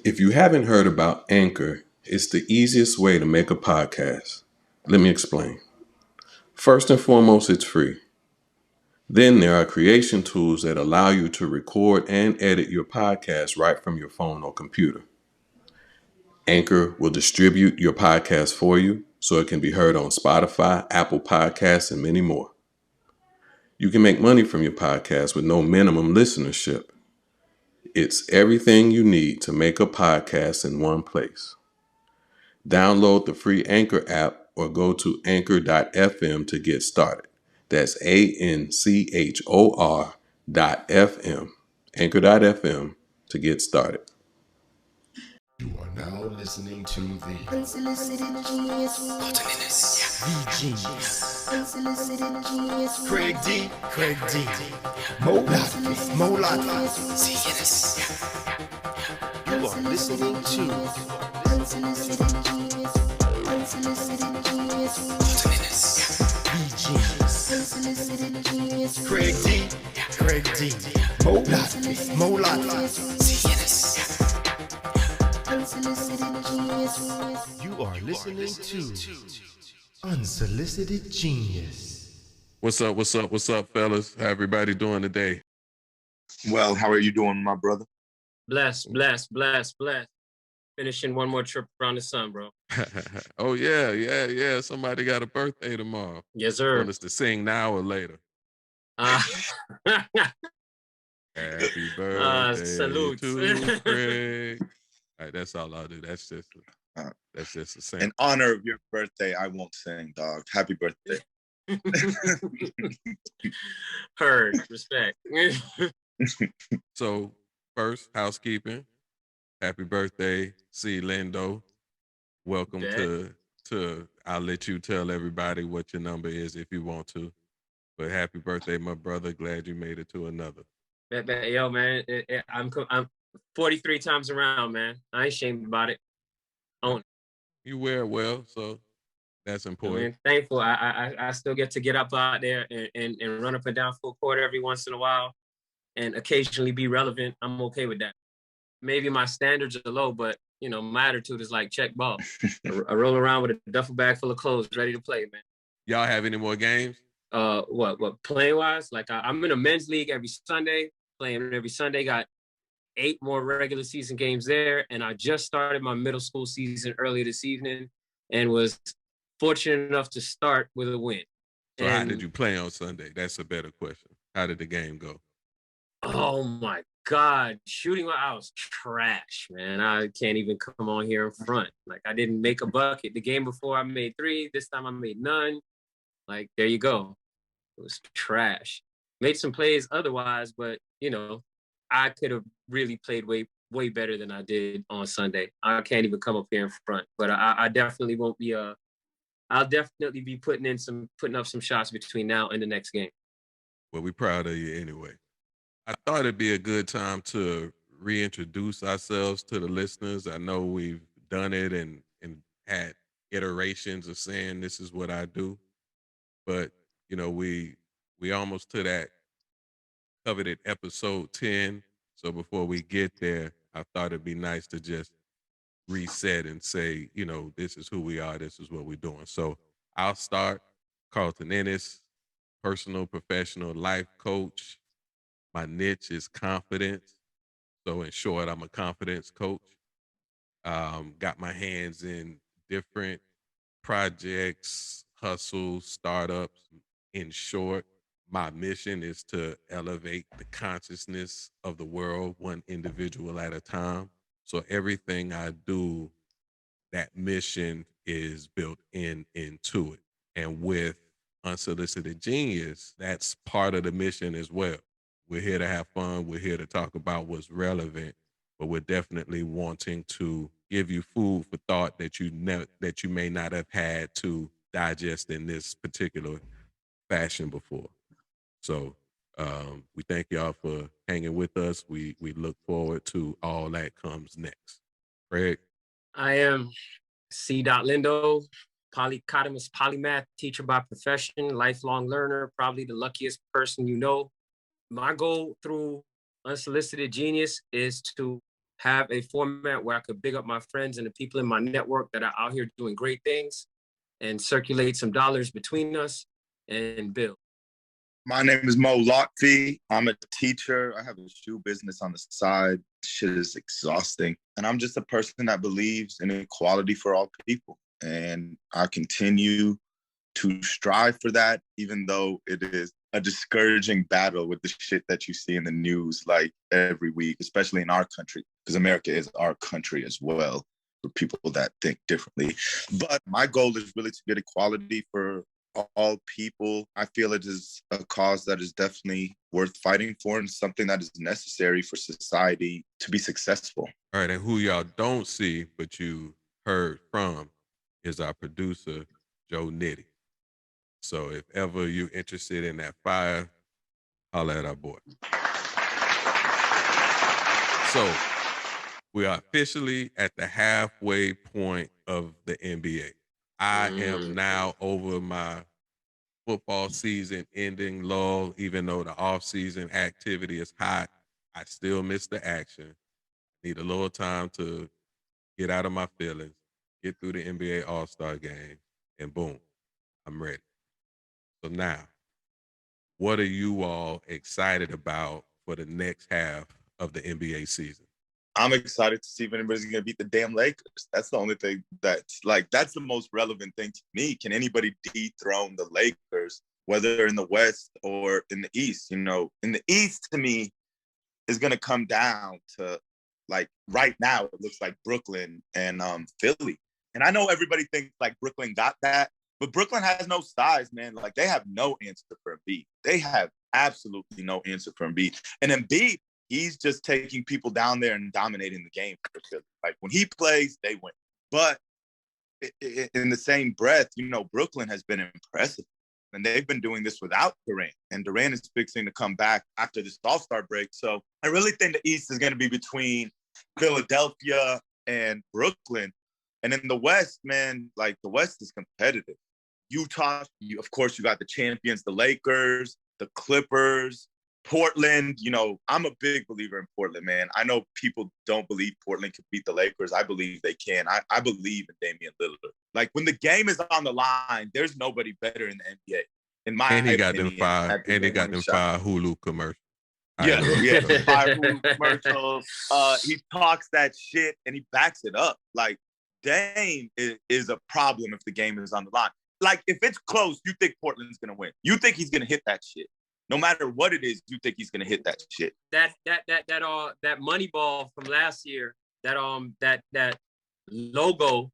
If you haven't heard about Anchor, it's the easiest way to make a podcast. Let me explain. First and foremost, it's free. Then there are creation tools that allow you to record and edit your podcast right from your phone or computer. Anchor will distribute your podcast for you so it can be heard on Spotify, Apple Podcasts, and many more. You can make money from your podcast with no minimum listenership. It's everything you need to make a podcast in one place. Download the free Anchor app or go to anchor.fm to get started. That's ANCHOR.FM. Anchor.fm to get started. You are now listening to the Unsolicited genius. The Genius. Unsolicited genius. Craig D. Molat. You are listening to Unsolicited genius. Unsolicited genius. The Genius. Unsolicited genius. Craig D. Molat. Unsolicited genius. You are listening to Unsolicited Genius. What's up, fellas? How everybody doing today? Well, how are you doing, my brother? Bless. Finishing one more trip around the sun, bro. Oh, yeah. Somebody got a birthday tomorrow. Yes, sir. Want us to sing now or later? Happy birthday salute. to Craig. All right, that's all I'll do. That's just a sing. In honor of your birthday, I won't sing, dog. Happy birthday. Heard. Respect. So, first, housekeeping. Happy birthday, C. Lindo. Welcome to I'll let you tell everybody what your number is if you want to. But happy birthday, my brother. Glad you made it to another. Yo, man, I'm 43 times around, man. I ain't ashamed about it. Own it. You wear it well, so that's important. I mean, thankful. I still get to get up out there and run up and down full court every once in a while and occasionally be relevant. I'm okay with that. Maybe my standards are low, but, my attitude is like check ball. I roll around with a duffel bag full of clothes ready to play, man. Y'all have any more games? What playing wise? Like I'm in a men's league every Sunday, playing every Sunday, got 8 more regular season games there. And I just started my middle school season earlier this evening and was fortunate enough to start with a win. So how did you play on Sunday? That's a better question. How did the game go? Oh my God. Shooting, I was trash, man. I can't even come on here in front. Like I didn't make a bucket. The game before I made 3. This time I made none. Like, there you go. It was trash. Made some plays otherwise, but, I could have really played way better than I did on Sunday. I can't even come up here in front, but I definitely won't be I'll definitely be putting up some shots between now and the next game. Well, we're proud of you anyway. I thought it'd be a good time to reintroduce ourselves to the listeners. I know we've done it and had iterations of saying this is what I do, but we almost to that coveted episode 10. So before we get there, I thought it'd be nice to just reset and say, this is who we are. This is what we're doing. So I'll start. Carlton Ennis, personal, professional life coach. My niche is confidence. So in short, I'm a confidence coach. Got my hands in different projects, hustles, startups. In short, my mission is to elevate the consciousness of the world, one individual at a time. So everything I do, that mission is built into it. And with Unsolicited Genius, that's part of the mission as well. We're here to have fun. We're here to talk about what's relevant, but we're definitely wanting to give you food for thought that you may not have had to digest in this particular fashion before. So we thank y'all for hanging with us. We look forward to all that comes next. Craig? I am C. Lindo, polycotomous polymath teacher by profession, lifelong learner, probably the luckiest person you know. My goal through Unsolicited Genius is to have a format where I could big up my friends and the people in my network that are out here doing great things and circulate some dollars between us and build. My name is Mo Lockfee. I'm a teacher. I have a shoe business on the side. Shit is exhausting. And I'm just a person that believes in equality for all people. And I continue to strive for that, even though it is a discouraging battle with the shit that you see in the news like every week, especially in our country, because America is our country as well for people that think differently. But my goal is really to get equality for all people. I feel it is a cause that is definitely worth fighting for and something that is necessary for society to be successful. All right, and who y'all don't see but you heard from is our producer, Joe Nitty. So if ever you're interested in that fire, holla at our boy. So we are officially at the halfway point of the NBA. I am now over my football season ending lull, even though the off-season activity is hot. I still miss the action. Need a little time to get out of my feelings, get through the NBA All-Star game, and boom, I'm ready. So now, what are you all excited about for the next half of the NBA season? I'm excited to see if anybody's going to beat the damn Lakers. That's the only thing that's the most relevant thing to me. Can anybody dethrone the Lakers, whether in the West or in the East? You know, in the East, to me, is going to come down to, like, right now, it looks like Brooklyn and Philly. And I know everybody thinks, like, Brooklyn got that, but Brooklyn has no size, man. Like, they have no answer for Embiid. They have absolutely no answer for Embiid. And Embiid, he's just taking people down there and dominating the game. Like, when he plays, they win. But in the same breath, you know, Brooklyn has been impressive. And they've been doing this without Durant. And Durant is fixing to come back after this All-Star break. So I really think the East is going to be between Philadelphia and Brooklyn. And in the West, man, like, the West is competitive. Utah, of course, you got the champions, the Lakers, the Clippers, Portland. You know, I'm a big believer in Portland, man. I know people don't believe Portland can beat the Lakers. I believe they can. I believe in Damian Lillard. Like, when the game is on the line, there's nobody better in the NBA. In my and he got opinion, them five, and he got them five Hulu commercials. Yeah, five Hulu commercials. He talks that shit and he backs it up. Like, Dame is a problem if the game is on the line. Like, if it's close, you think Portland's gonna win. You think he's gonna hit that shit. No matter what it is, you think he's gonna hit that shit. That money ball from last year, that logo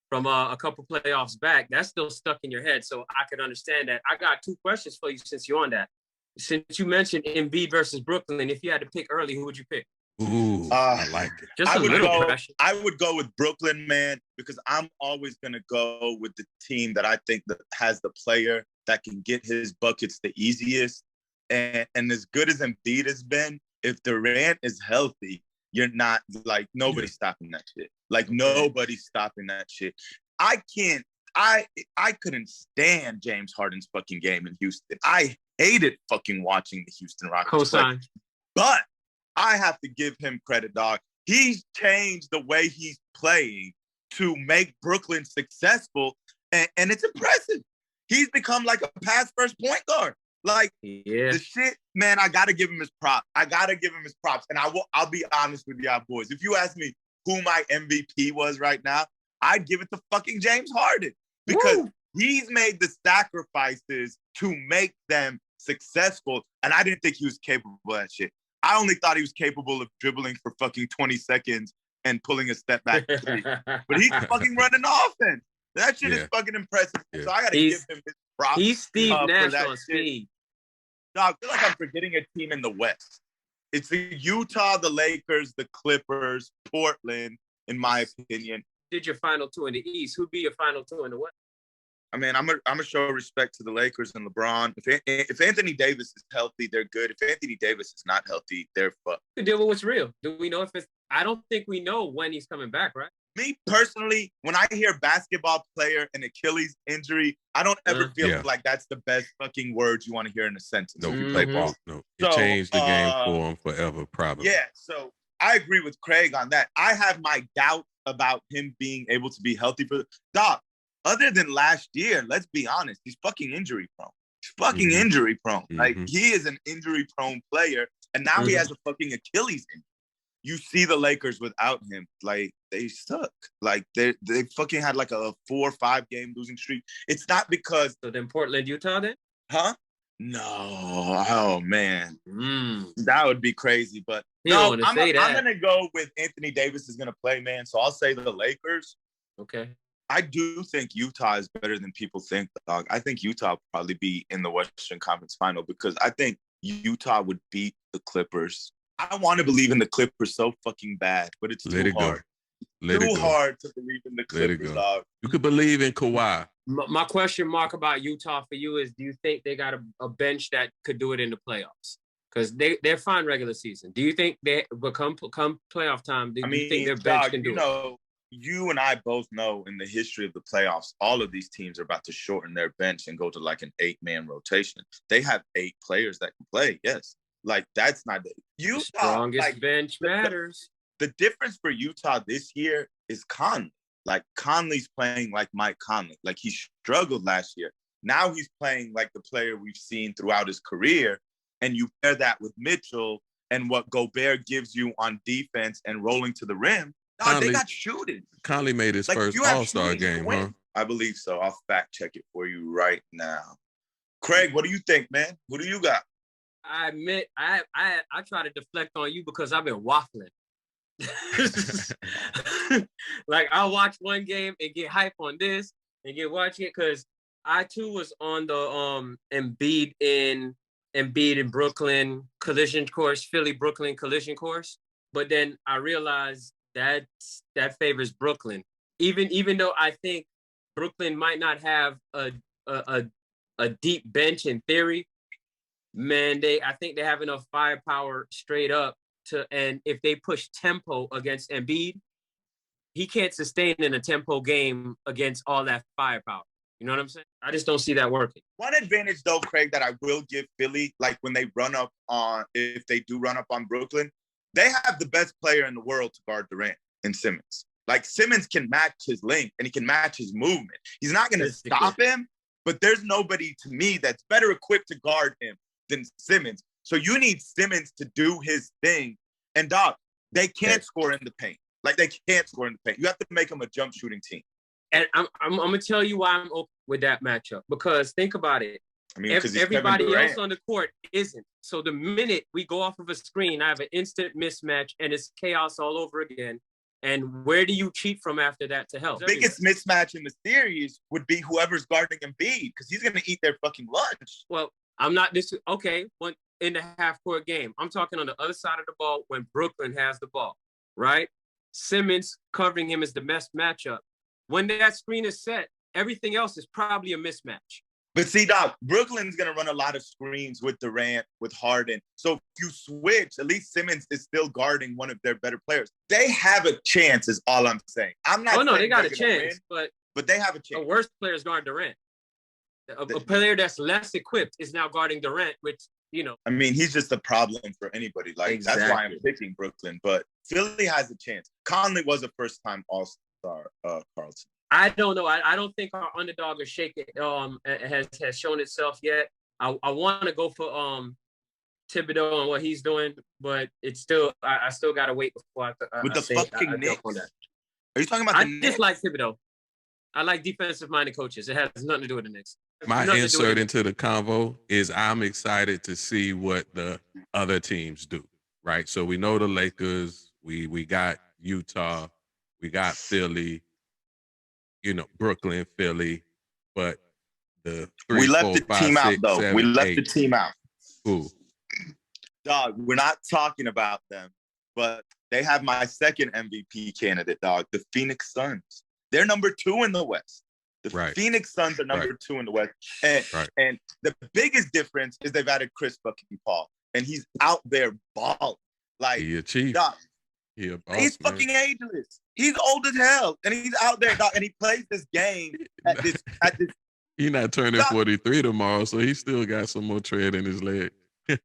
from a couple playoffs back, that's still stuck in your head. So I could understand that. I got two questions for you since you're on that. Since you mentioned Embiid versus Brooklyn, if you had to pick early, who would you pick? Ooh, I like it. Just a little pressure. I would go with Brooklyn, man, because I'm always going to go with the team that I think that has the player that can get his buckets the easiest. And as good as Embiid has been, if Durant is healthy, you're not, like, nobody's stopping that shit. Like, nobody's stopping that shit. I couldn't stand James Harden's fucking game in Houston. I hated fucking watching the Houston Rockets play. But I have to give him credit, dog. He's changed the way he's playing to make Brooklyn successful, and it's impressive. He's become like a pass-first point guard. Like, the shit, man, I got to give him his props. And I'll be honest with y'all boys. If you ask me who my MVP was right now, I'd give it to fucking James Harden, because he's made the sacrifices to make them successful, and I didn't think he was capable of that shit. I only thought he was capable of dribbling for fucking 20 seconds and pulling a step back three. But he's fucking running offense. That shit is fucking impressive. So I got to give him his props. He's Steve Nash on speed. No, I feel like I'm forgetting a team in the West. It's the Utah, the Lakers, the Clippers, Portland, in my opinion. Did your final two in the East? Who'd be your final two in the West? I mean, I'm gonna show respect to the Lakers and LeBron. If Anthony Davis is healthy, they're good. If Anthony Davis is not healthy, they're fucked. To deal with what's real. Do we know if it's? I don't think we know when he's coming back, right? Me personally, when I hear basketball player and Achilles injury, I don't ever feel like that's the best fucking words you want to hear in a sentence. No, if you play ball. No, it changed the game for him forever, probably. Yeah, so I agree with Craig on that. I have my doubt about him being able to be healthy for Doc. Other than last year, let's be honest, he's fucking injury prone. He's fucking injury prone. Like he is an injury prone player, and now he has a fucking Achilles injury. You see the Lakers without him, like they suck. Like they fucking had like a 4 or 5 game losing streak. It's not because. So then Portland, Utah, then? Huh? No. Oh man, that would be crazy. But no, I'm gonna go with Anthony Davis is gonna play, man. So I'll say the Lakers. Okay. I do think Utah is better than people think, dog. I think Utah will probably be in the Western Conference Final because I think Utah would beat the Clippers. I want to believe in the Clippers so fucking bad, but it's too hard. Too hard to believe in the Clippers, dog. You could believe in Kawhi. My question mark about Utah for you is, do you think they got a bench that could do it in the playoffs? Because they're fine regular season. Do you think they come playoff time? Do you think their bench can do it? You and I both know in the history of the playoffs, all of these teams are about to shorten their bench and go to like an 8-man rotation. They have 8 players that can play. Yes. Like that's not Utah. The strongest bench matters. The difference for Utah this year is Conley. Like Conley's playing like Mike Conley. Like he struggled last year. Now he's playing like the player we've seen throughout his career. And you pair that with Mitchell and what Gobert gives you on defense and rolling to the rim. Conley, they got shooting. Conley made his first All-Star game, huh? I believe so. I'll fact check it for you right now. Craig, what do you think, man? Who do you got? I admit, I try to deflect on you because I've been waffling. Like I'll watch one game and get hype on this and get watching it because I too was on the Embiid in Brooklyn collision course, Philly Brooklyn collision course. But then I realized that favors Brooklyn. Even though I think Brooklyn might not have a deep bench in theory, man, I think they have enough firepower straight up and if they push tempo against Embiid, he can't sustain in a tempo game against all that firepower. You know what I'm saying? I just don't see that working. One advantage though, Craig, that I will give Philly, like when they if they do run up on Brooklyn, they have the best player in the world to guard Durant in Simmons. Like Simmons can match his length and he can match his movement. He's not going to stop him, but there's nobody to me that's better equipped to guard him than Simmons. So you need Simmons to do his thing. And dog, they can't score in the paint. Like they can't score in the paint. You have to make them a jump shooting team. And I'm going to tell you why I'm okay with that matchup. Because think about it. I mean, everybody else on the court isn't. So the minute we go off of a screen, I have an instant mismatch and it's chaos all over again. And where do you cheat from after that to help? The biggest mismatch in the series would be whoever's guarding Embiid because he's going to eat their fucking lunch. Well, I'm not this. Okay, one in the half-court game. I'm talking on the other side of the ball when Brooklyn has the ball, right? Simmons covering him is the best matchup. When that screen is set, everything else is probably a mismatch. But see, Doc, Brooklyn's going to run a lot of screens with Durant, with Harden. So if you switch, at least Simmons is still guarding one of their better players. They have a chance is all I'm saying. I'm not they got a chance, but they have a chance. A worse player is guarding Durant. A player that's less equipped is now guarding Durant, which, you know. I mean, he's just a problem for anybody. Like, That's why I'm picking Brooklyn. But Philly has a chance. Conley was a first-time All-Star, Carlton. I don't know. I don't think our underdog is shaking. Has shown itself yet. I want to go for Thibodeau and what he's doing, but it's still I still gotta wait before with the fucking Knicks. Are you talking about the Knicks? I dislike Thibodeau. I like defensive-minded coaches. It has nothing to do with the Knicks. My insert into the convo is I'm excited to see what the other teams do. Right. So we know the Lakers. We got Utah. We got Philly. You know, Brooklyn, Philly, but the 3, we left 4, the 5, team 6, out though. 7, we left 8. the team out. Who? Dog, we're not talking about them, but they have my second MVP candidate, dog, the Phoenix Suns. They're number 2 in the West. The Phoenix Suns are number 2 in the West. And the biggest difference is they've added Chris fucking Paul, and he's out there balling. Like, he achieved. Dog, he's man. fucking ageless. He's old as hell, and he's out there, dog, and he plays this game at this. He's not turning 43 tomorrow, so he still got some more tread in his leg.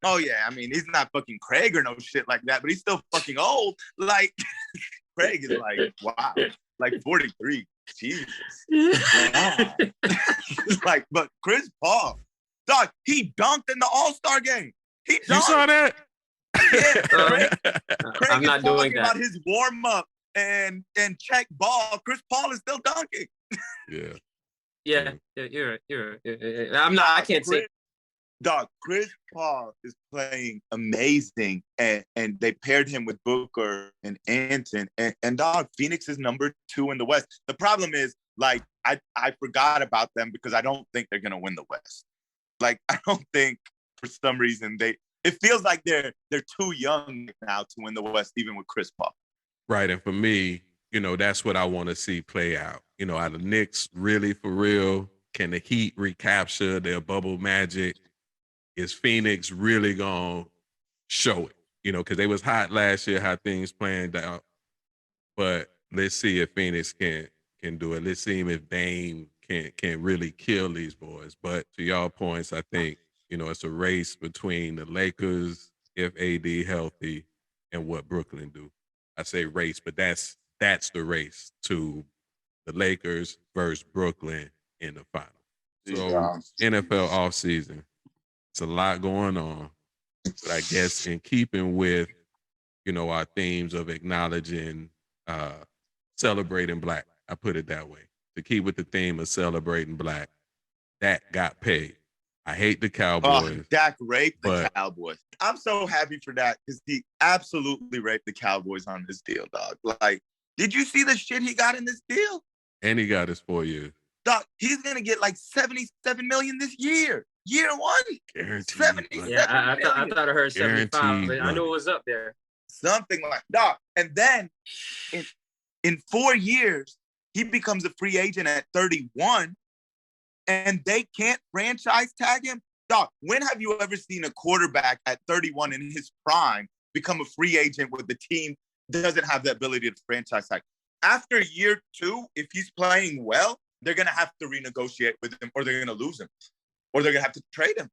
Oh yeah, I mean he's not fucking Craig or no shit like that, but he's still fucking old. Like Craig is like wow, like 43. Jesus, wow. Like, but Chris Paul, dog, he dunked in the All-Star game. He dunked. You saw that? Yeah, Craig I'm is not doing talking that. about his warm up and check ball. Chris Paul is still dunking. Yeah. Yeah, you're right. You're right. I'm not. I can't say. Dog, Chris Paul is playing amazing, and they paired him with Booker and Anton, and dog, Phoenix is number 2 in the West. The problem is, like, I forgot about them because I don't think they're gonna win the West. Like, I don't think for some reason it feels like they're too young now to win the West, even with Chris Paul. Right, and for me, that's what I want to see play out. Are the Knicks really for real? Can the Heat recapture their bubble magic? Is Phoenix really gonna show it? Because they was hot last year, how things planned out. But let's see if Phoenix can do it. Let's see if Dame can really kill these boys. But to y'all points, I think it's a race between the Lakers, if AD healthy, and what Brooklyn do. I say race, but that's the race to the Lakers versus Brooklyn in the final. So NFL offseason. It's a lot going on, but I guess in keeping with, our themes of acknowledging, celebrating Black, I put it that way, to keep with the theme of celebrating Black, Dak got paid. I hate the Cowboys. Dak raped the Cowboys. I'm so happy for that because he absolutely raped the Cowboys on this deal, dog. Like, did you see the shit he got in this deal? And he got his 4 years. Dog, he's going to get like $77 million this year. Year one, guaranteed. Yeah, I thought I heard 75. I knew it was up there. Something like that. And then in 4 years, he becomes a free agent at 31, and they can't franchise tag him. Dog, when have you ever seen a quarterback at 31 in his prime become a free agent with the team doesn't have the ability to franchise tag? After year 2, if he's playing well, they're going to have to renegotiate with him, or they're going to lose him. Or they're gonna have to trade him.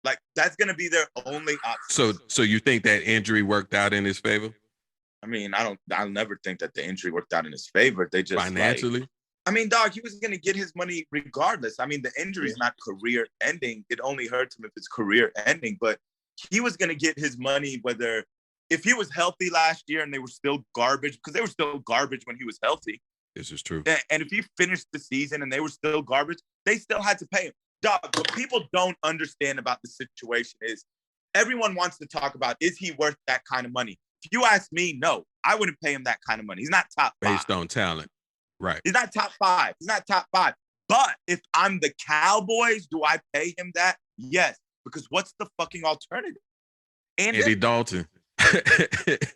Like, that's gonna be their only option. So you think that injury worked out in his favor? I mean, I'll never think that the injury worked out in his favor. They just financially. Dog, he was gonna get his money regardless. I mean, the injury is not career ending. It only hurts him if it's career ending. But he was gonna get his money whether if he was healthy last year and they were still garbage, because they were still garbage when he was healthy. This is true. And if he finished the season and they were still garbage, they still had to pay him. Dog, what people don't understand about the situation is everyone wants to talk about, is he worth that kind of money? If you ask me, no, I wouldn't pay him that kind of money. He's not top 5. Based on talent. Right. He's not top 5. He's not top 5. But if I'm the Cowboys, do I pay him that? Yes. Because what's the fucking alternative? Andy Dalton.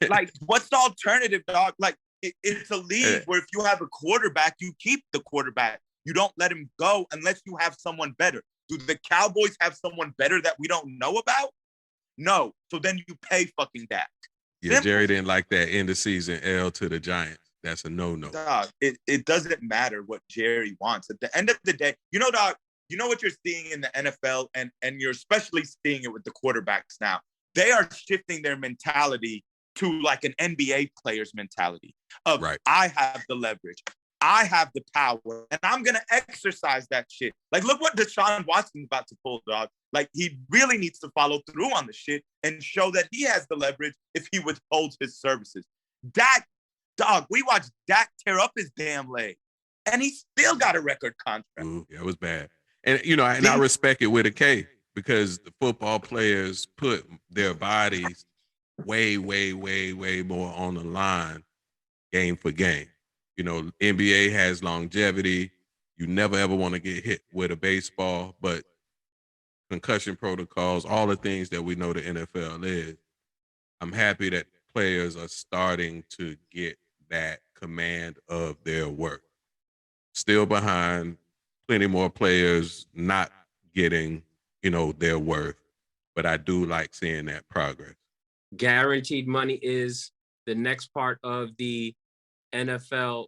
Like, what's the alternative, dog? Like, it's a league where if you have a quarterback, you keep the quarterback. You don't let him go unless you have someone better. Do the Cowboys have someone better that we don't know about? No. So then you pay fucking Dak. Yeah, simple. Jerry didn't like that end of season L to the Giants. That's a no-no. Dog, it doesn't matter what Jerry wants. At the end of the day, dog, you know what you're seeing in the NFL, and you're especially seeing it with the quarterbacks now. They are shifting their mentality to like an NBA player's mentality of, right, I have the leverage. I have the power, and I'm going to exercise that shit. Like, look what Deshaun Watson's about to pull, dog. Like, he really needs to follow through on the shit and show that he has the leverage if he withholds his services. Dak, dog, we watched Dak tear up his damn leg, and he still got a record contract. Ooh, yeah, it was bad. And, and I respect it with a K, because the football players put their bodies way, way, way, way more on the line game for game. NBA has longevity. You never ever want to get hit with a baseball, but concussion protocols, all the things that we know the NFL is. I'm happy that players are starting to get that command of their work. Still behind, plenty more players not getting, their worth, but I do like seeing that progress. Guaranteed money is the next part of the NFL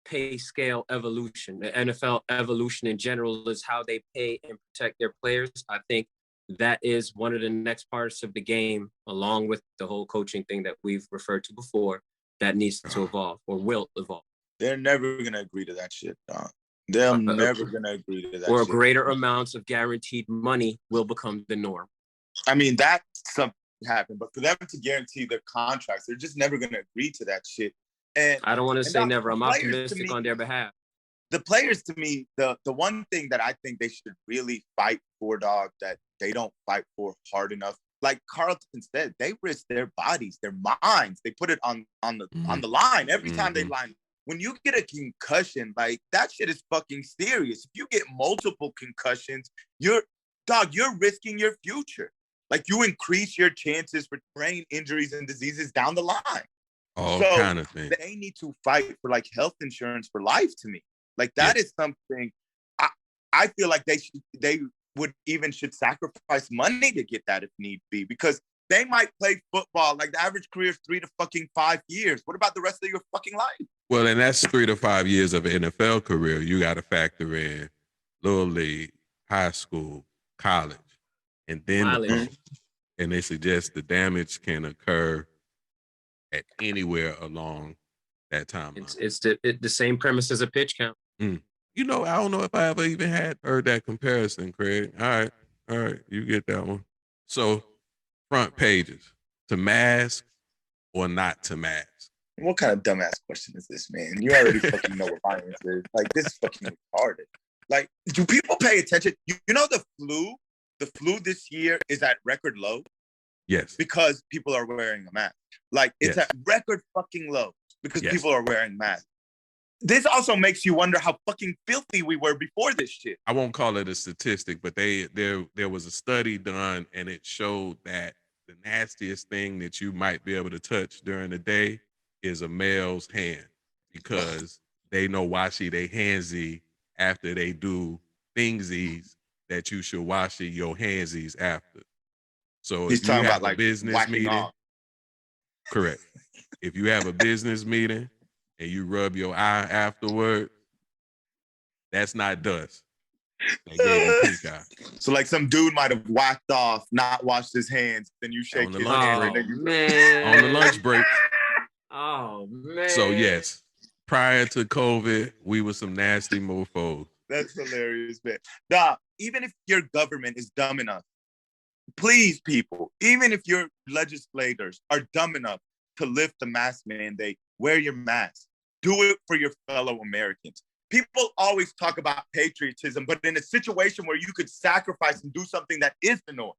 pay scale evolution. The NFL evolution in general is how they pay and protect their players. I think that is one of the next parts of the game, along with the whole coaching thing that we've referred to before, that needs to evolve or will evolve. They're never gonna agree to that shit, dog. They're never gonna agree to that Or shit. greater amounts of guaranteed money will become the norm. I mean, that's something happened, but for them to guarantee their contracts, they're just never gonna agree to that shit. And I don't want to say now, never. I'm players, optimistic on their behalf. The players, to me, the one thing that I think they should really fight for, dog, that they don't fight for hard enough. Like Carlton said, they risk their bodies, their minds. They put it on the line every time they line. When you get a concussion, like that shit is fucking serious. If you get multiple concussions, you're risking your future. Like you increase your chances for brain injuries and diseases down the line. All kind of things. They need to fight for like health insurance for life. To me, like that is something. I feel like they should sacrifice money to get that if need be, because they might play football. Like the average career is 3 to fucking 5 years. What about the rest of your fucking life? Well, and that's 3 to 5 years of an NFL career. You got to factor in little league, high school, college, and then the pro. And they suggest the damage can occur at anywhere along that timeline. It's the same premise as a pitch count. You know, I don't know if I ever even had heard that comparison, Craig. All right, you get that one. So, front pages, to mask or not to mask? What kind of dumbass question is this, man? You already fucking know what my answer is. Like, this is fucking retarded. Like, do people pay attention? You know the flu this year is at record low? Yes. Because people are wearing a mask. Like, it's at record fucking low because people are wearing masks. This also makes you wonder how fucking filthy we were before this shit. I won't call it a statistic, but there was a study done, and it showed that the nastiest thing that you might be able to touch during the day is a male's hand, because they know washy they handsy after they do thingsies that you should washy your handsies after. So he's if you talking have about like a business meeting, correct. If you have a business meeting and you rub your eye afterward, that's not dust. That gave you pink eye. So like some dude might have whacked off, not washed his hands, then you shake his hand. On the lunch break. Oh man. So yes, prior to COVID, we were some nasty mofos. That's hilarious, man. Nah, even if your government is dumb enough, please, people, even if your legislators are dumb enough to lift the mask mandate, wear your mask. Do it for your fellow Americans. People always talk about patriotism, but in a situation where you could sacrifice and do something that is the norm.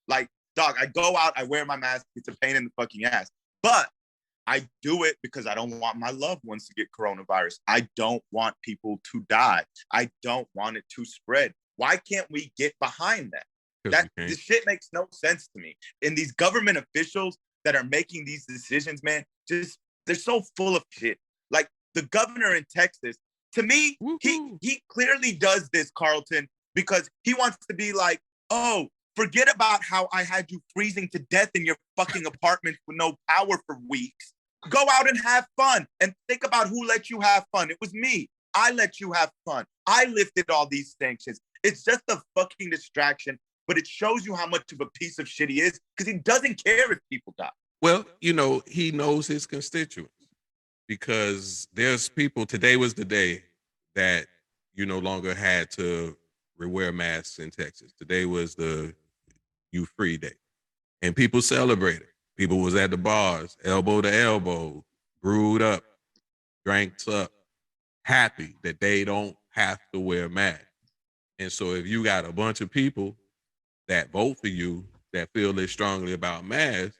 Like, dog, I go out, I wear my mask, it's a pain in the fucking ass. But I do it because I don't want my loved ones to get coronavirus. I don't want people to die. I don't want it to spread. Why can't we get behind that? This shit makes no sense to me. And these government officials that are making these decisions, man, they're so full of shit. Like the governor in Texas, to me, he clearly does this, Carlton, because he wants to be like, oh, forget about how I had you freezing to death in your fucking apartment with no power for weeks. Go out and have fun and think about who let you have fun. It was me. I let you have fun. I lifted all these sanctions. It's just a fucking distraction, but it shows you how much of a piece of shit he is because he doesn't care if people die. Well, you know, he knows his constituents because there's people, today was the day that you no longer had to wear masks in Texas. Today was the You Free Day. And people celebrated. People was at the bars, elbow to elbow, brewed up, drank up, happy that they don't have to wear masks. And so if you got a bunch of people that vote for you that feel this strongly about masks,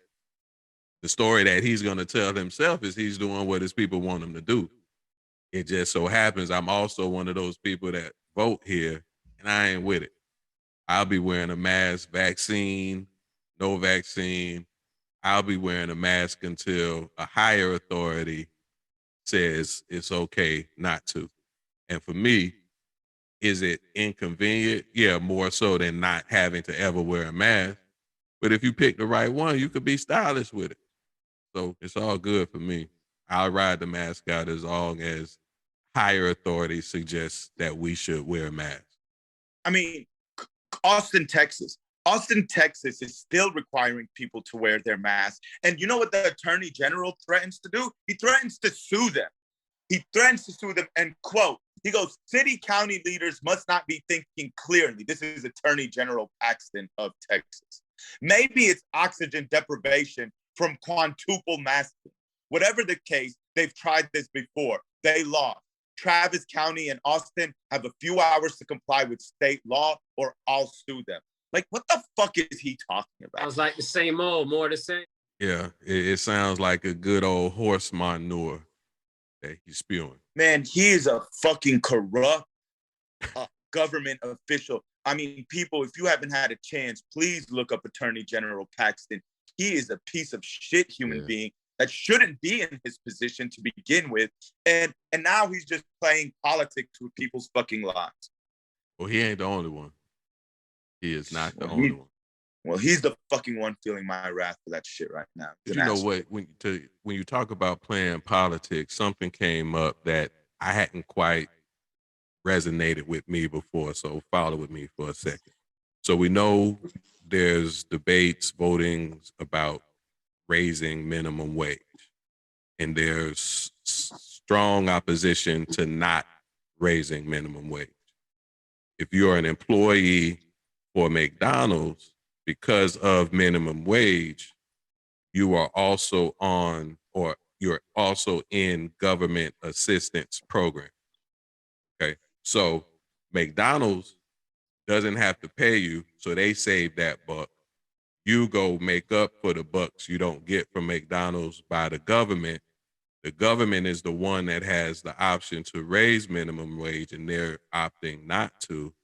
the story that he's going to tell himself is he's doing what his people want him to do. It just so happens I'm also one of those people that vote here, and I ain't with it. I'll be wearing a mask, vaccine, no vaccine. I'll be wearing a mask until a higher authority says it's okay not to. And for me, is it inconvenient? Yeah, more so than not having to ever wear a mask. But if you pick the right one, you could be stylish with it. So it's all good for me. I'll ride the mask out as long as higher authority suggests that we should wear a mask. I mean, Austin, Texas. Austin, Texas is still requiring people to wear their masks. And you know what the attorney general threatens to do? He threatens to sue them. He threatens to sue them and quote, he goes, city county leaders must not be thinking clearly. This is Attorney General Paxton of Texas. Maybe it's oxygen deprivation from quintuple masking. Whatever the case, they've tried this before. They lost. Travis County and Austin have a few hours to comply with state law or I'll sue them. Like, what the fuck is he talking about? Sounds like the same old, more the same. Yeah, it sounds like a good old horse manure that he's spewing. Man, he is a fucking corrupt government official. I mean, people, if you haven't had a chance, please look up Attorney General Paxton. He is a piece of shit human being that shouldn't be in his position to begin with. And now he's just playing politics with people's fucking lives. Well, he ain't the only one. He is not the only one. Well, he's the fucking one feeling my wrath for that shit right now. You know what? When you talk about playing politics, something came up that I hadn't quite resonated with me before. So follow with me for a second. So we know there's debates, votings about raising minimum wage, and there's strong opposition to not raising minimum wage. If you're an employee for McDonald's, because of minimum wage, you are also on, or you're also in government assistance program. Okay. So McDonald's doesn't have to pay you. So they save that buck. You go make up for the bucks you don't get from McDonald's by the government. The government is the one that has the option to raise minimum wage, and they're opting not to.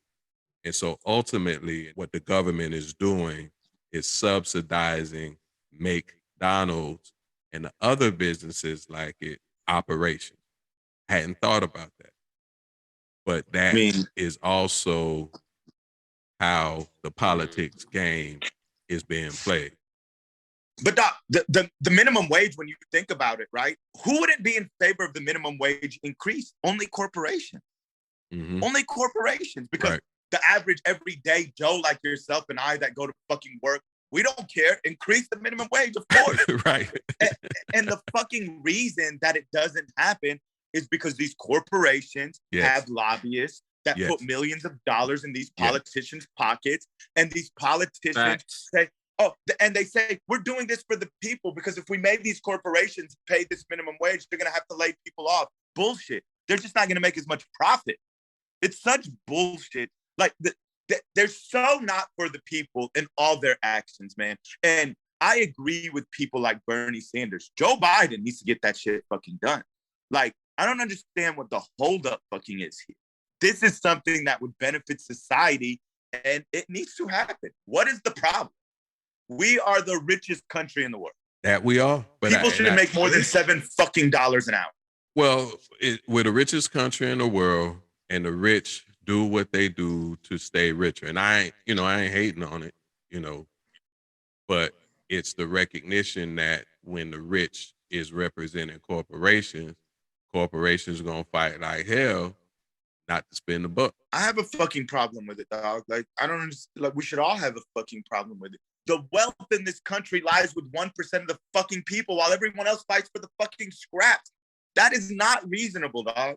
And so ultimately what the government is doing is subsidizing McDonald's and the other businesses like it operation. Hadn't thought about that. But that is also how the politics game is being played. But Doc, the minimum wage, when you think about it, right? Who wouldn't be in favor of the minimum wage increase? Only corporations. Mm-hmm. Only corporations. Because the average everyday Joe like yourself and I that go to fucking work, we don't care. Increase the minimum wage, of course. Right. And the fucking reason that it doesn't happen is because these corporations have lobbyists that put millions of dollars in these politicians' pockets. And these politicians say, and they say, we're doing this for the people because if we made these corporations pay this minimum wage, they're going to have to lay people off. Bullshit. They're just not going to make as much profit. It's such bullshit. Like, they're so not for the people in all their actions, man. And I agree with people like Bernie Sanders. Joe Biden needs to get that shit fucking done. Like, I don't understand what the holdup fucking is here. This is something that would benefit society, and it needs to happen. What is the problem? We are the richest country in the world. That we are. But people shouldn't make more than $7 fucking an hour. Well, we're the richest country in the world, and the rich do what they do to stay richer. And I ain't hating on it, but it's the recognition that when the rich is representing corporations are going to fight like hell not to spend the buck. I have a fucking problem with it, dog. Like, I don't understand. Like, we should all have a fucking problem with it. The wealth in this country lies with 1% of the fucking people while everyone else fights for the fucking scraps. That is not reasonable, dog.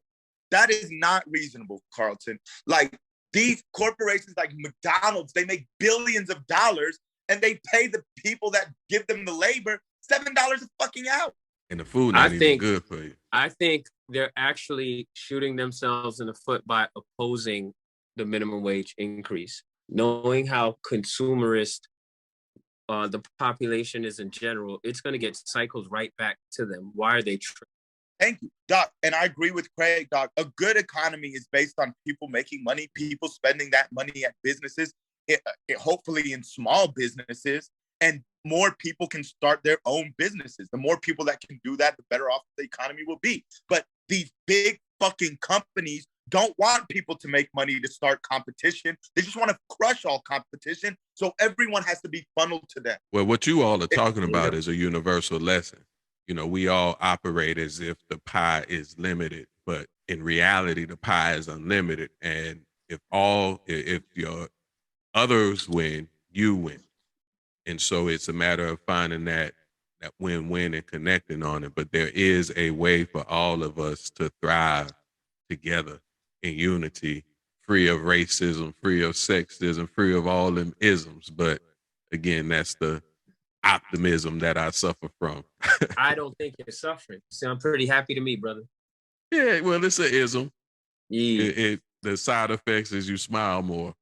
That is not reasonable, Carlton. Like, these corporations like McDonald's, they make billions of dollars and they pay the people that give them the labor $7 a fucking hour. And the food not even good for you. I think they're actually shooting themselves in the foot by opposing the minimum wage increase, knowing how consumerist the population is in general. It's going to get cycled right back to them. Why are they? Thank you, Doc. And I agree with Craig, Doc. A good economy is based on people making money, people spending that money at businesses, hopefully in small businesses, and more people can start their own businesses. The more people that can do that, the better off the economy will be. But these big fucking companies don't want people to make money to start competition. They just want to crush all competition. So everyone has to be funneled to them. Well, what you all are talking about is a universal lesson. We all operate as if the pie is limited, but in reality, the pie is unlimited. And if your others win, you win. And so it's a matter of finding that win-win and connecting on it. But there is a way for all of us to thrive together in unity, free of racism, free of sexism, free of all them isms. But again, that's the optimism that I suffer from. I don't think you're suffering. Sound pretty happy to me, brother. Yeah, well, it's an ism. Yeah. The side effects is you smile more.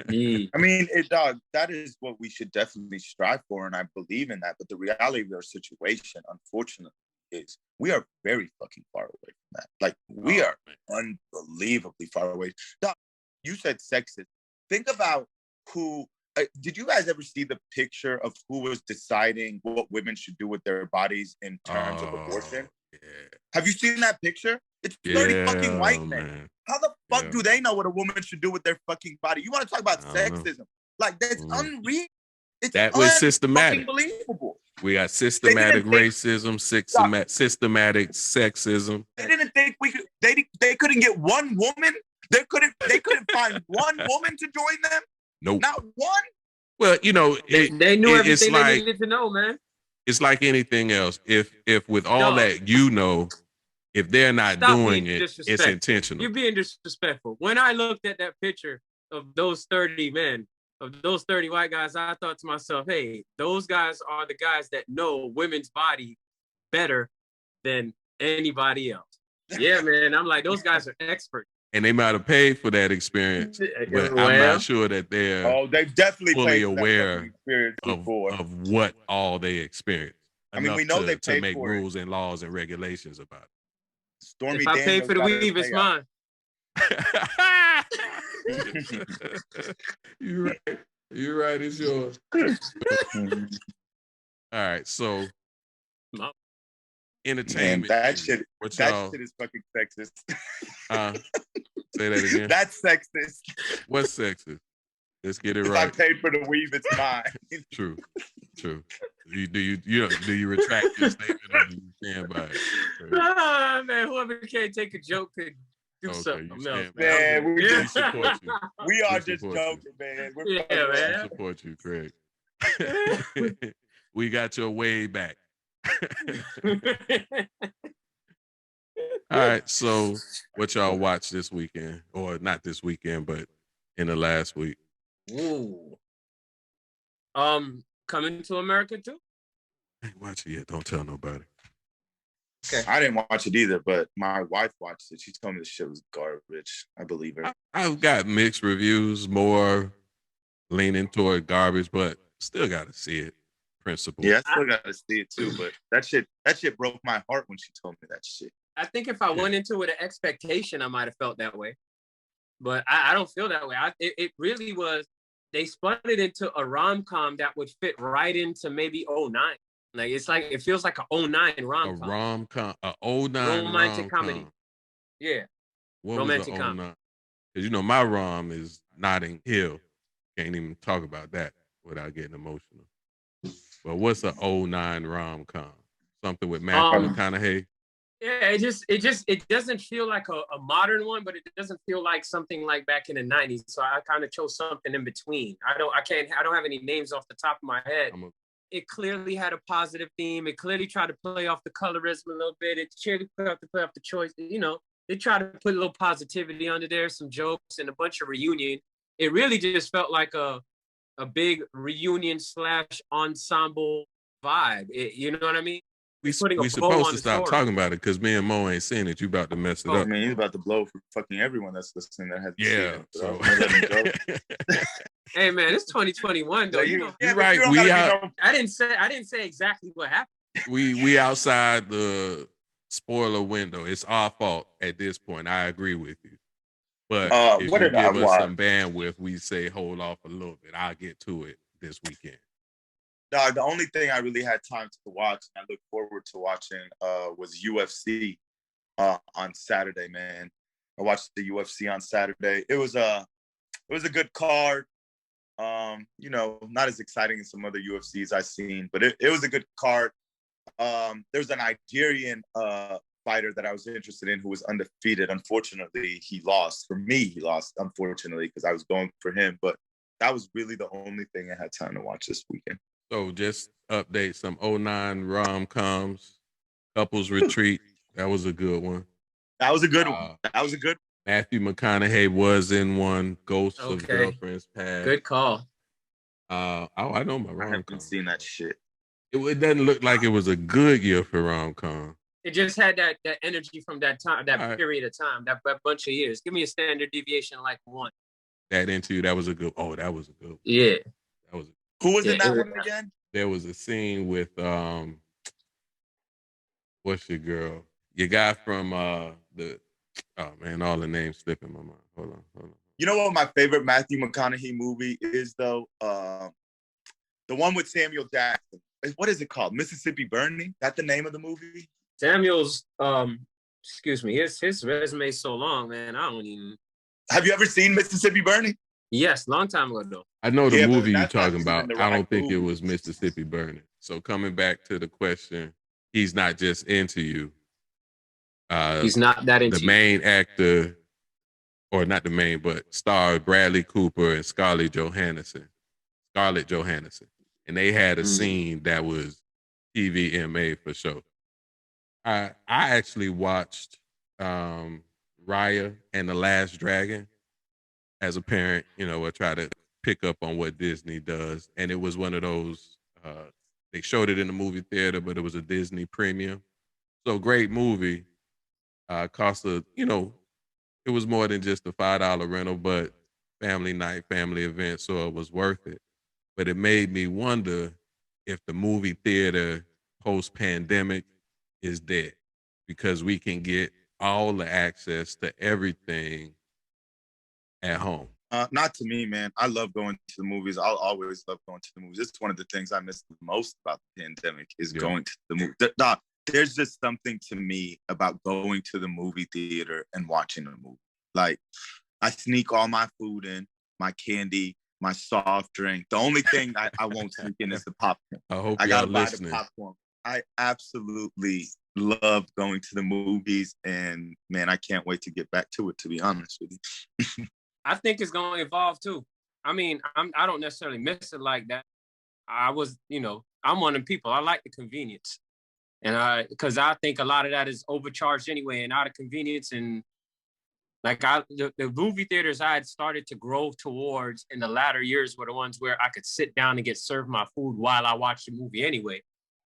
Yeah. I mean, dog, that is what we should definitely strive for, and I believe in that. But the reality of our situation, unfortunately, is we are very fucking far away from that. Like, we are unbelievably far away. Dog, you said sexist. Think about who. Did you guys ever see the picture of who was deciding what women should do with their bodies in terms of abortion? Yeah. Have you seen that picture? It's 30 fucking white men. Man. How the fuck do they know what a woman should do with their fucking body? You want to talk about sexism? Like, that's unreal. It's that was systematic. Unbelievable. We got systematic racism, systematic sexism. They didn't think we could. They couldn't get one woman. They couldn't find one woman to join them. Nope. Not one. Well, you know, they knew everything they needed to know, man. It's like anything else. If with all that you know, if they're not doing it, it's intentional. You're being disrespectful. When I looked at that picture of those 30 men, of those 30 white guys, I thought to myself, hey, those guys are the guys that know women's body better than anybody else. Yeah, man. I'm like, those guys are experts. And they might have paid for that experience, but I'm not sure that they're they've definitely fully aware of what all they experience. I mean, we know they to make rules and laws and regulations about it. Stormy if I pay for the weave, it's mine. You're right. You're right. It's yours. All right. So, entertainment. Man, that shit is fucking sexist. Say that again. That's sexist. What's sexist? Let's get it if right. I paid for the weave, it's mine. True. Do you retract your statement or do you stand by it? Man, whoever can't take a joke could do something else. Man, we support you. We are just joking, man. Man. We support you, Craig. We got your way back. All right, so what y'all watched this weekend, or not this weekend, but in the last week? Ooh. Coming to America too? I ain't watch it yet. Don't tell nobody. Okay. I didn't watch it either, but my wife watched it. She told me the shit was garbage. I believe her. I've got mixed reviews, more leaning toward garbage, but still got to see it. Principle. Yeah, I still got to see it too, but that shit broke my heart when she told me that shit. I think if I went into it with an expectation, I might have felt that way. But I don't feel that way. It really was, they spun it into a rom-com that would fit right into maybe 09. Like, it feels like a 09 rom-com. A rom-com, a 09 romantic comedy. Yeah. What romantic was comedy. Because, my rom is Notting Hill. Can't even talk about that without getting emotional. But what's a 09 rom-com? Something with Matthew McConaughey? Yeah, it doesn't feel like a modern one, but it doesn't feel like something like back in the 90s. So I kind of chose something in between. I don't have any names off the top of my head. It clearly had a positive theme. It clearly tried to play off the colorism a little bit. It clearly tried to play off the choice. They tried to put a little positivity under there, some jokes and a bunch of reunion. It really just felt like a big reunion / ensemble vibe. You know what I mean? We supposed to stop talking about it because me and Mo ain't saying it. You about to mess it up. Man, he's about to blow for fucking everyone that's listening that has seen it. So. Hey man, it's 2021 though. You're right. I didn't say exactly what happened. We outside the spoiler window. It's our fault at this point. I agree with you. But if you give us some bandwidth, we say hold off a little bit. I'll get to it this weekend. The only thing I really had time to watch, and I look forward to watching, was UFC on Saturday. Man, I watched the UFC on Saturday. It was a good card. Not as exciting as some other UFCs I've seen, but it was a good card. There's a Nigerian fighter that I was interested in who was undefeated. Unfortunately, he lost. For me, he lost, unfortunately, because I was going for him. But that was really the only thing I had time to watch this weekend. So just update some '09 rom-coms. Couples Retreat. That was a good one. That was a good one. That was a good. Matthew McConaughey was in one. Ghosts of Okay. Girlfriends Past. Good call. I know my I rom-com. haven't seen that shit. It doesn't look like it was a good year for rom-com. It just had that energy from that time, that All right. period of time, that bunch of years. Give me a standard deviation like one. That Into You, that was a good. Oh, that was a good one. Yeah. That was. Who was Yeah, in that it was- one again? There was a scene with what's your girl? Your guy from the. Oh man, all the names slipping my mind. Hold on. You know what my favorite Matthew McConaughey movie is though? The one with Samuel Jackson. What is it called? Mississippi Burning? That the name of the movie? Samuel's excuse me, his resume is so long, man. I don't even. Have you ever seen Mississippi Burning? Yes, long time ago though. I know the Yeah, but movie you're that's not talking even about. the I right don't think it movie. was Mississippi Burning. So coming back to the question, he's not just into you. He's not that into The main actor, or not the main, but star Bradley Cooper and Scarlett Johansson, and they had a scene that was TVMA for sure. I actually watched Raya and the Last Dragon as a parent. You know, I try to pick up on what Disney does, and it was one of those. They showed it in the movie theater, but it was a Disney premium. So great movie. Cost a, it was more than just a $5 rental, but family night, family event, so it was worth it. But it made me wonder if the movie theater post-pandemic is dead, because we can get all the access to everything at home. Not to me, man. I love going to the movies. I'll always love going to the movies. It's one of the things I miss the most about the pandemic is going to the movie. There's just something to me about going to the movie theater and watching a movie. Like, I sneak all my food in, my candy, my soft drink. The only thing I won't sneak in is the popcorn. I hope I gotta y'all buy listening. the popcorn. I absolutely love going to the movies, and man, I can't wait to get back to it, to be honest with you. I think it's going to evolve too. I mean, I don't necessarily miss it like that. I'm one of the people. I like the convenience, and because I think a lot of that is overcharged anyway, and out of convenience. And like the movie theaters I had started to grow towards in the latter years were the ones where I could sit down and get served my food while I watched the movie anyway.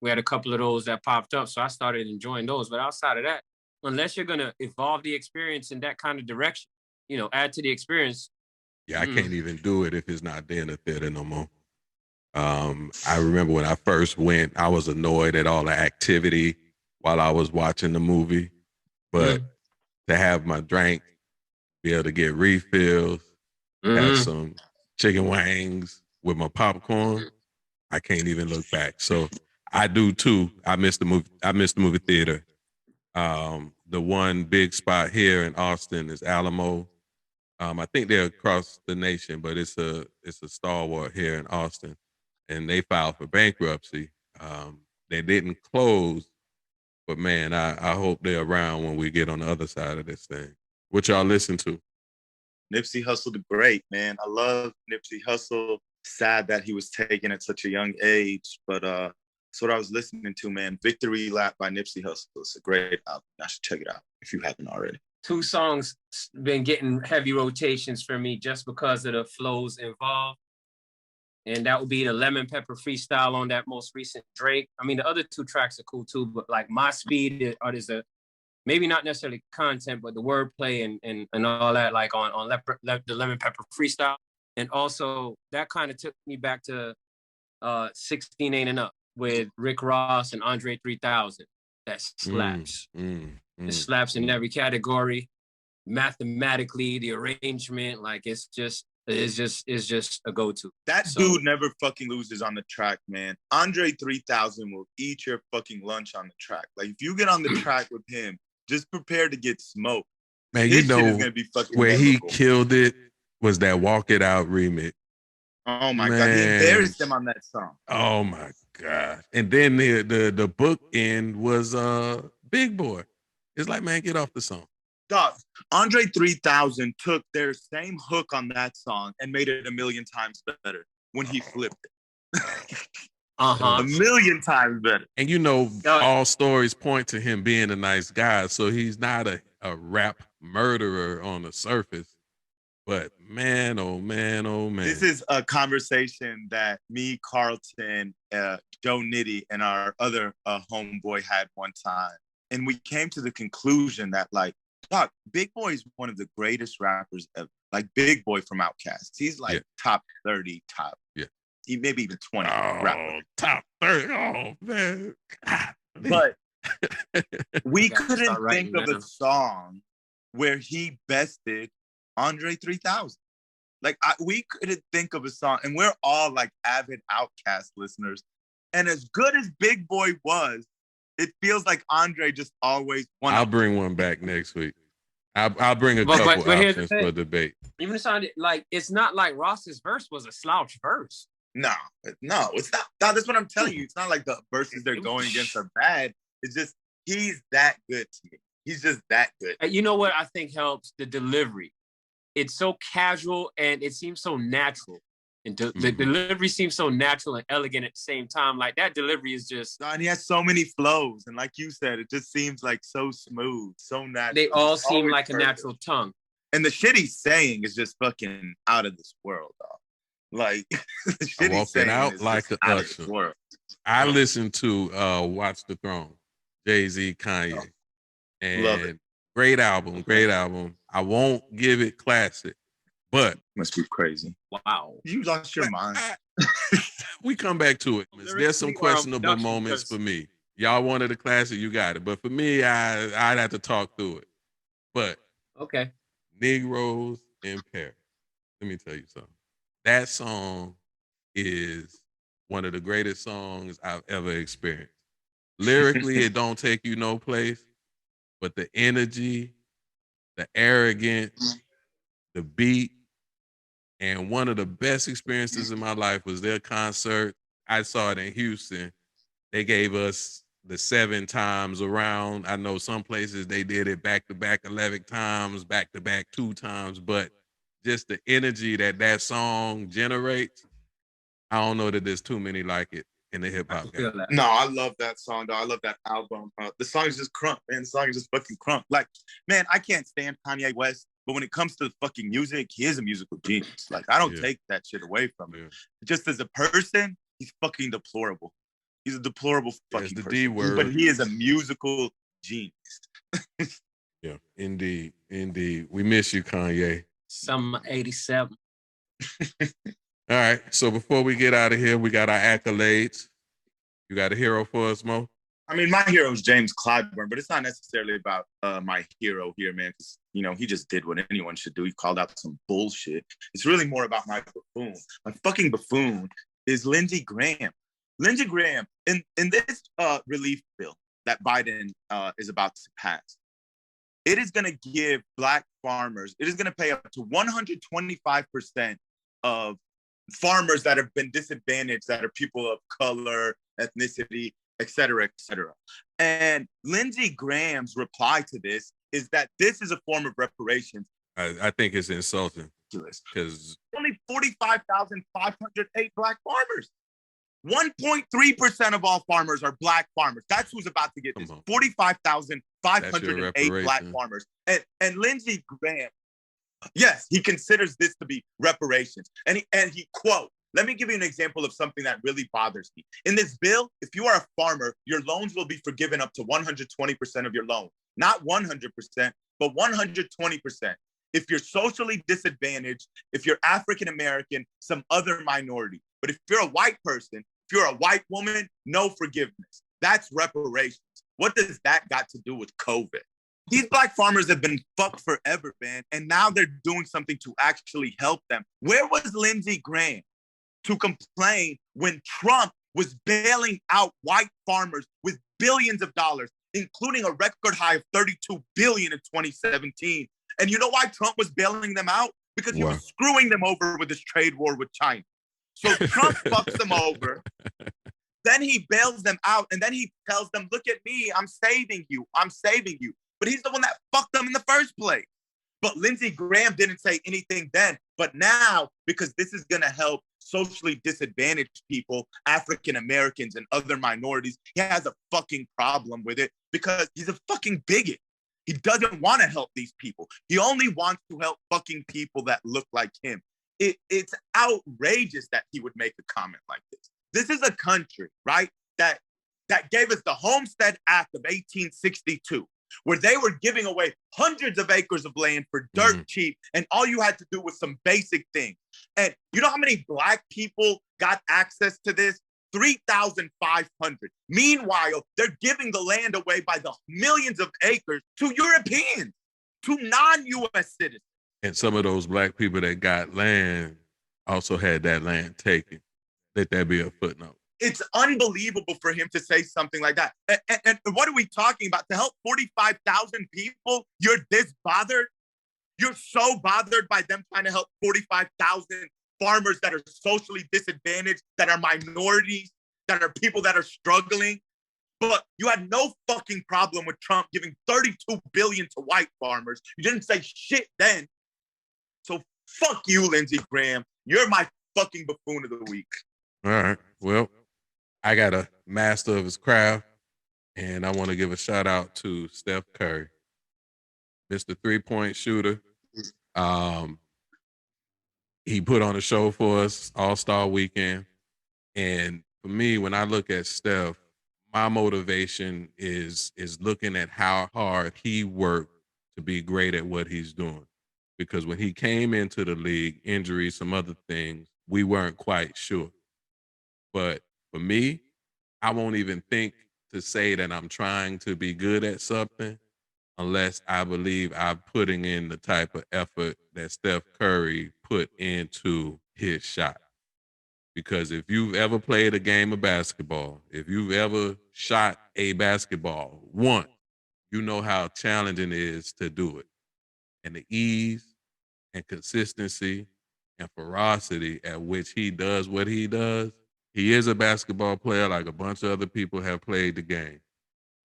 We had a couple of those that popped up, so I started enjoying those. But outside of that, unless you're gonna evolve the experience in that kind of direction, add to the experience. Yeah, I can't even do it if it's not there in the theater no more. I remember when I first went, I was annoyed at all the activity while I was watching the movie. But to have my drink, be able to get refills, have some chicken wings with my popcorn, I can't even look back. So I do too. I miss the movie theater. The one big spot here in Austin is Alamo. I think they're across the nation, but it's a stalwart here in Austin, and they filed for bankruptcy. They didn't close, but man, I hope they're around when we get on the other side of this thing. What y'all listen to? Nipsey Hussle the Great, man. I love Nipsey Hussle. Sad that he was taken at such a young age, but that's what I was listening to, man. Victory Lap by Nipsey Hussle. It's a great album. I should check it out if you haven't already. 2 songs been getting heavy rotations for me just because of the flows involved. And that would be the Lemon Pepper freestyle on that most recent Drake. I mean, the other 2 tracks are cool too, but like My Speed, there's maybe not necessarily content, but the wordplay and all that, like on the Lemon Pepper freestyle. And also that kind of took me back to 16 Ain't Enough with Rick Ross and Andre 3000. That slaps. It slaps in every category. Mathematically, the arrangement, like it's just a go-to. That dude never fucking loses on the track, man. Andre 3000 will eat your fucking lunch on the track. Like, if you get on the track with him, just prepare to get smoked. Man, This shit is gonna be fucking where memorable. he killed it was that Walk It Out remix. Oh my God, he embarrassed him on that song. Oh my God. And then the book end was Big Boy. It's like, man, get off the song. Dog, Andre 3000 took their same hook on that song and made it a million times better when he flipped it. A million times better. And you know, all stories point to him being a nice guy, so he's not a rap murderer on the surface. But man, oh man, oh man. This is a conversation that me, Carlton, Joe Nitty, and our other homeboy had one time. And we came to the conclusion that, like, Doc, Big Boy is one of the greatest rappers ever. Like, Big Boy from Outkast. He's like top 30, top. Yeah. He maybe even 20 rapper. Top 30. Oh, man. God, but we couldn't think of a song where he bested Andre 3000. Like, we couldn't think of a song, and we're all like avid Outkast listeners. And as good as Big Boy was, it feels like Andre just always won. I'll bring one back next week. I'll bring a couple options for debate. Even sounded like it's not like Ross's verse was a slouch verse. No, it's not. That's what I'm telling you. It's not like the verses they're going against are bad. It's just he's that good to me. He's just that good. You know what I think helps? The delivery. It's so casual and it seems so natural. And the delivery seems so natural and elegant at the same time. Like, that delivery is just... And he has so many flows. And like you said, it just seems like so smooth, so natural. They all seem like a natural tongue. And the shit he's saying is just fucking out of this world, dog. Like, the shit he's saying out like an usher. I listened to Watch the Throne, Jay-Z, Kanye. And love it. Great album. I won't give it classic. But must be crazy. Wow. You lost your mind. We come back to it. There's some questionable moments for me. Y'all wanted a classic, you got it. But for me, I'd have to talk through it. But okay. Negroes in Paris. Let me tell you something. That song is one of the greatest songs I've ever experienced. Lyrically, it don't take you no place, but the energy, the arrogance, the beat, and one of the best experiences in my life was their concert. I saw it in Houston. They gave us the 7 times around. I know some places they did it back-to-back 11 times, back-to-back 2 times, but just the energy that song generates, I don't know that there's too many like it in the hip-hop game. No, I love that song, though. I love that album. The song is just crunk, man. The song is just fucking crunk. Like, man, I can't stand Kanye West. But when it comes to fucking music, he is a musical genius. Like, I don't take that shit away from him. Just as a person, he's fucking deplorable. He's a deplorable fucking person. D word. But he is a musical genius. Yeah, indeed. We miss you, Kanye. Summer 87. All right, so before we get out of here, we got our accolades. You got a hero for us, Mo? I mean, my hero is James Clyburn, but it's not necessarily about my hero here, man, because, you know, he just did what anyone should do. He called out some bullshit. It's really more about my buffoon. My fucking buffoon is Lindsey Graham. Lindsey Graham, in this relief bill that Biden is about to pass, it is going to give Black farmers, it is going to pay up to 125% of farmers that have been disadvantaged, that are people of color, ethnicity, et cetera, et cetera. And Lindsey Graham's reply to this is that this is a form of reparations. I think it's insulting. Because only 45,508 Black farmers. 1.3% of all farmers are Black farmers. That's who's about to get this. 45,508 Black farmers. And Lindsey Graham, yes, he considers this to be reparations. And he quote, let me give you an example of something that really bothers me. In this bill, if you are a farmer, your loans will be forgiven up to 120% of your loan. Not 100%, but 120%. If you're socially disadvantaged, if you're African-American, some other minority. But if you're a white person, if you're a white woman, no forgiveness. That's reparations. What does that got to do with COVID? These Black farmers have been fucked forever, man. And now they're doing something to actually help them. Where was Lindsey Graham to complain when Trump was bailing out white farmers with billions of dollars, including a record high of $32 billion in 2017? And you know why Trump was bailing them out? Because he was screwing them over with this trade war with China. So Trump fucks them over. Then he bails them out. And then he tells them, look at me, I'm saving you. I'm saving you. but he's the one that fucked them in the first place. But Lindsey Graham didn't say anything then. But now, because this is going to help socially disadvantaged people, African Americans and other minorities, he has a fucking problem with it because he's a fucking bigot. He doesn't want to help these people. He only wants to help fucking people that look like him. It's outrageous that he would make a comment like this. This is a country, right, that gave us the Homestead Act of 1862, where they were giving away hundreds of acres of land for dirt cheap, and all you had to do was some basic things. And you know how many Black people got access to this? 3,500. Meanwhile, they're giving the land away by the millions of acres to Europeans, to non-U.S. citizens. And some of those Black people that got land also had that land taken. Let that be a footnote. It's unbelievable for him to say something like that. And what are we talking about? To help 45,000 people, you're this bothered? You're so bothered by them trying to help 45,000 farmers that are socially disadvantaged, that are minorities, that are people that are struggling. But you had no fucking problem with Trump giving $32 billion to white farmers. You didn't say shit then. So fuck you, Lindsey Graham. You're my fucking buffoon of the week. All right. Well, I got a master of his craft, and I want to give a shout out to Steph Curry, Mr. 3-point shooter. He put on a show for us All-Star Weekend. And for me, when I look at Steph, my motivation is looking at how hard he worked to be great at what he's doing. Because when he came into the league, injuries, some other things, we weren't quite sure. But for me, I won't even think to say that I'm trying to be good at something unless I believe I'm putting in the type of effort that Steph Curry put into his shot. Because if you've ever played a game of basketball, if you've ever shot a basketball once, you know how challenging it is to do it. And the ease and consistency and ferocity at which he does what he does. He is a basketball player like a bunch of other people have played the game,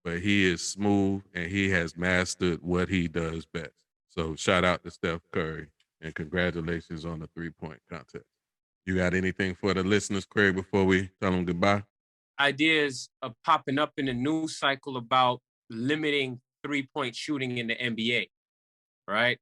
but he is smooth and he has mastered what he does best. So shout out to Steph Curry and congratulations on the 3-point contest. You got anything for the listeners, Craig, before we tell them goodbye? Ideas are popping up in the news cycle about limiting 3-point shooting in the NBA, right?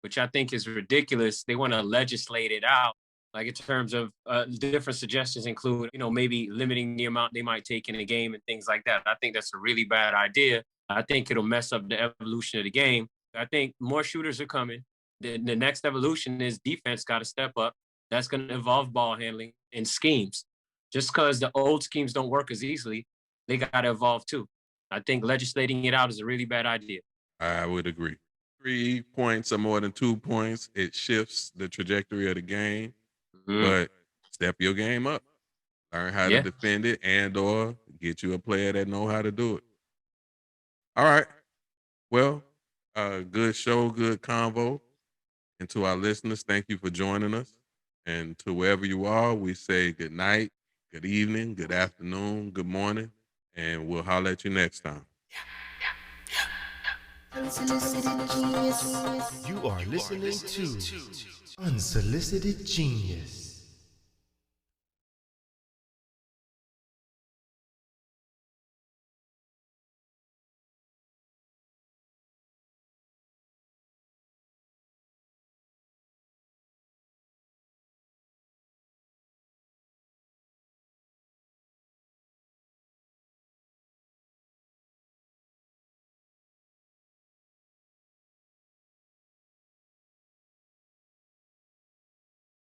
Which I think is ridiculous. They want to legislate it out. Like in terms of different suggestions include, maybe limiting the amount they might take in a game and things like that. I think that's a really bad idea. I think it'll mess up the evolution of the game. I think more shooters are coming. The next evolution is defense got to step up. That's going to involve ball handling and schemes. Just because the old schemes don't work as easily, they got to evolve too. I think legislating it out is a really bad idea. I would agree. 3 points or more than 2 points, it shifts the trajectory of the game. But step your game up. Learn how to defend it and or get you a player that know how to do it. All right. Well, good show, good convo. And to our listeners, thank you for joining us. And to wherever you are, we say good night, good evening, good afternoon, good morning, and we'll holler at you next time. Unsolicited genius. You are listening to Unsolicited Genius.